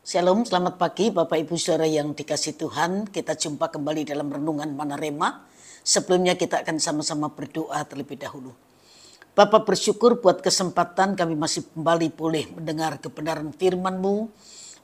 Shalom, selamat pagi Bapak Ibu Saudara yang dikasihi Tuhan. Kita jumpa kembali dalam renungan Manarema. Sebelumnya kita akan sama-sama berdoa terlebih dahulu. Bapak bersyukur buat kesempatan kami masih kembali boleh mendengar kebenaran firman-Mu.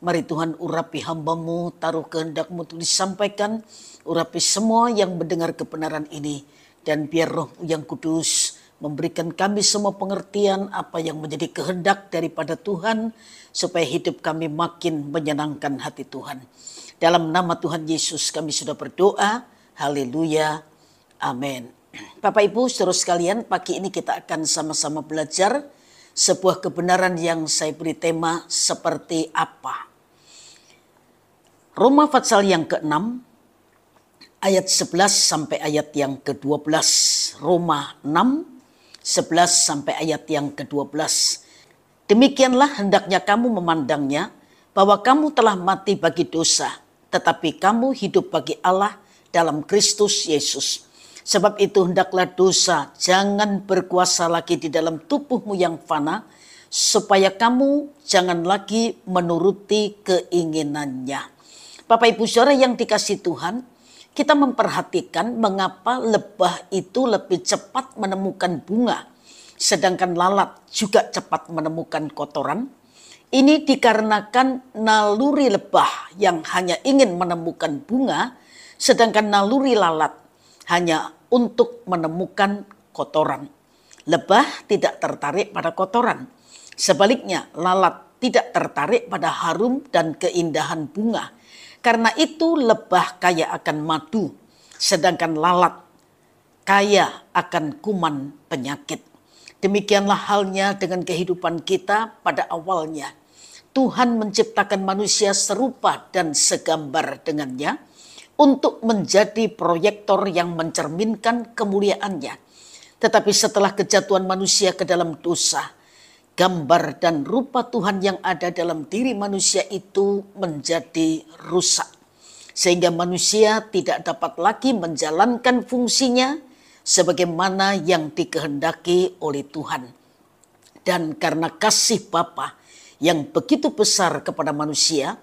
Mari Tuhan urapi hamba-Mu, taruh kehendak-Mu untuk disampaikan. Urapi semua yang mendengar kebenaran ini. Dan biar Roh-Mu yang kudus memberikan kami semua pengertian apa yang menjadi kehendak daripada Tuhan, supaya hidup kami makin menyenangkan hati Tuhan. Dalam nama Tuhan Yesus kami sudah berdoa. Haleluya. Amin. Bapak Ibu saudara sekalian, pagi ini kita akan sama-sama belajar sebuah kebenaran yang saya beri tema seperti apa. Roma pasal yang ke-6 ayat 11 sampai ayat yang ke-12. Roma 6 11 sampai ayat yang ke-12. Demikianlah hendaknya kamu memandangnya, bahwa kamu telah mati bagi dosa, tetapi kamu hidup bagi Allah dalam Kristus Yesus. Sebab itu hendaklah dosa jangan berkuasa lagi di dalam tubuhmu yang fana, supaya kamu jangan lagi menuruti keinginannya. Bapak Ibu Saudara yang dikasihi Tuhan, kita memperhatikan mengapa lebah itu lebih cepat menemukan bunga, sedangkan lalat juga cepat menemukan kotoran. Ini dikarenakan naluri lebah yang hanya ingin menemukan bunga, sedangkan naluri lalat hanya untuk menemukan kotoran. Lebah tidak tertarik pada kotoran. Sebaliknya, lalat tidak tertarik pada harum dan keindahan bunga. Karena itu lebah kaya akan madu, sedangkan lalat kaya akan kuman penyakit. Demikianlah halnya dengan kehidupan kita pada awalnya. Tuhan menciptakan manusia serupa dan segambar dengannya untuk menjadi proyektor yang mencerminkan kemuliaannya. Tetapi setelah kejatuhan manusia ke dalam dosa, gambar dan rupa Tuhan yang ada dalam diri manusia itu menjadi rusak. Sehingga manusia tidak dapat lagi menjalankan fungsinya sebagaimana yang dikehendaki oleh Tuhan. Dan karena kasih Bapa yang begitu besar kepada manusia,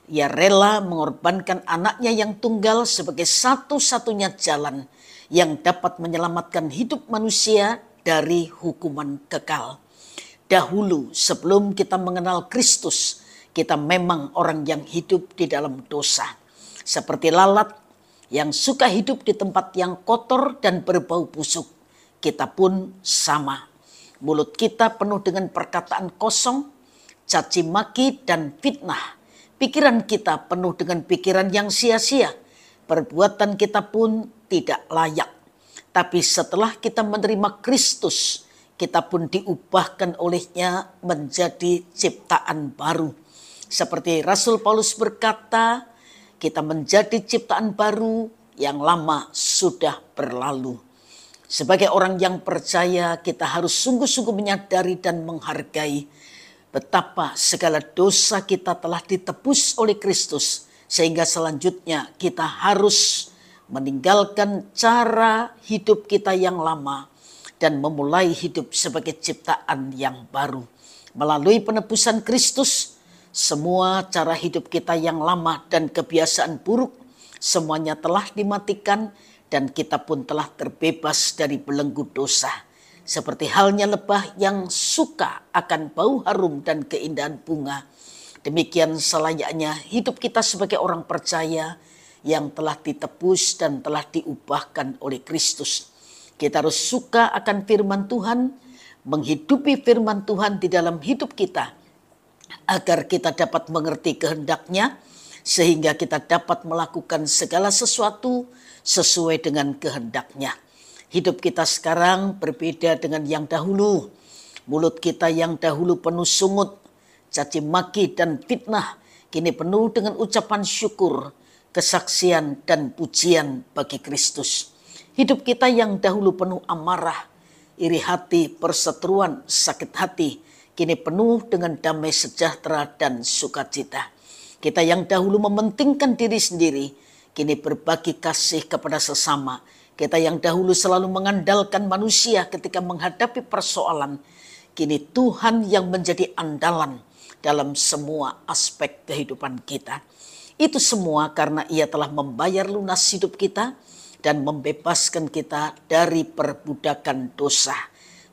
Ia rela mengorbankan anaknya yang tunggal sebagai satu-satunya jalan yang dapat menyelamatkan hidup manusia dari hukuman kekal. Dahulu sebelum kita mengenal Kristus, kita memang orang yang hidup di dalam dosa. Seperti lalat yang suka hidup di tempat yang kotor dan berbau busuk, kita pun sama. Mulut kita penuh dengan perkataan kosong, caci maki dan fitnah. Pikiran kita penuh dengan pikiran yang sia-sia. Perbuatan kita pun tidak layak. Tapi setelah kita menerima Kristus, kita pun diubahkan olehnya menjadi ciptaan baru. Seperti Rasul Paulus berkata, kita menjadi ciptaan baru, yang lama sudah berlalu. Sebagai orang yang percaya, kita harus sungguh-sungguh menyadari dan menghargai betapa segala dosa kita telah ditebus oleh Kristus. Sehingga selanjutnya kita harus meninggalkan cara hidup kita yang lama dan memulai hidup sebagai ciptaan yang baru. Melalui penebusan Kristus, semua cara hidup kita yang lama dan kebiasaan buruk semuanya telah dimatikan dan kita pun telah terbebas dari belenggu dosa. Seperti halnya lebah yang suka akan bau harum dan keindahan bunga, demikian selayaknya hidup kita sebagai orang percaya yang telah ditebus dan telah diubahkan oleh Kristus. Kita harus suka akan firman Tuhan, menghidupi firman Tuhan di dalam hidup kita, agar kita dapat mengerti kehendaknya, sehingga kita dapat melakukan segala sesuatu sesuai dengan kehendaknya. Hidup kita sekarang berbeda dengan yang dahulu. Mulut kita yang dahulu penuh sungut, caci maki dan fitnah, kini penuh dengan ucapan syukur, kesaksian dan pujian bagi Kristus. Hidup kita yang dahulu penuh amarah, iri hati, perseteruan, sakit hati, kini penuh dengan damai sejahtera dan sukacita. Kita yang dahulu mementingkan diri sendiri, kini berbagi kasih kepada sesama. Kita yang dahulu selalu mengandalkan manusia ketika menghadapi persoalan, kini Tuhan yang menjadi andalan. dalam semua aspek kehidupan kita. Itu semua karena Ia telah membayar lunas hidup kita dan membebaskan kita dari perbudakan dosa.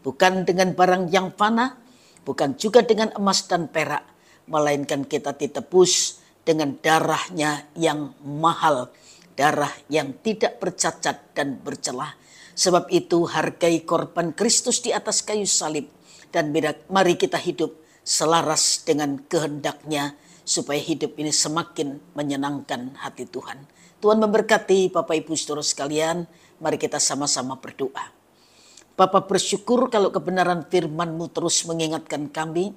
Bukan dengan barang yang fana, bukan juga dengan emas dan perak, melainkan kita ditebus dengan darah-Nya yang mahal, darah yang tidak bercacat dan bercelah. Sebab itu hargai korban Kristus di atas kayu salib, dan mari kita hidup selaras dengan kehendak-Nya, supaya hidup ini semakin menyenangkan hati Tuhan. Tuhan memberkati Bapak Ibu Saudara sekalian, mari kita sama-sama berdoa. Bapa, bersyukur kalau kebenaran firman-Mu terus mengingatkan kami,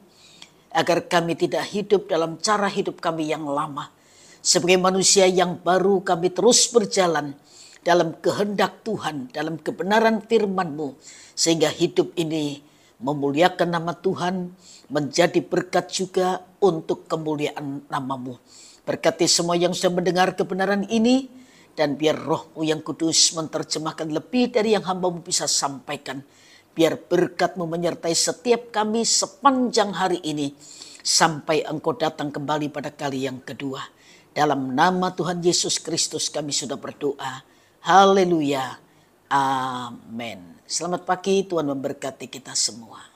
agar kami tidak hidup dalam cara hidup kami yang lama. Sebagai manusia yang baru, kami terus berjalan dalam kehendak Tuhan, dalam kebenaran firman-Mu, sehingga hidup ini memuliakan nama Tuhan, menjadi berkat juga untuk kemuliaan nama-Mu. Berkati semua yang sudah mendengar kebenaran ini, dan biar Roh-Mu yang kudus menerjemahkan lebih dari yang hamba-Mu bisa sampaikan. Biar berkat-Mu menyertai setiap kami sepanjang hari ini, sampai Engkau datang kembali pada kali yang kedua. Dalam nama Tuhan Yesus Kristus kami sudah berdoa. Haleluya. Amin. Selamat pagi, Tuhan memberkati kita semua.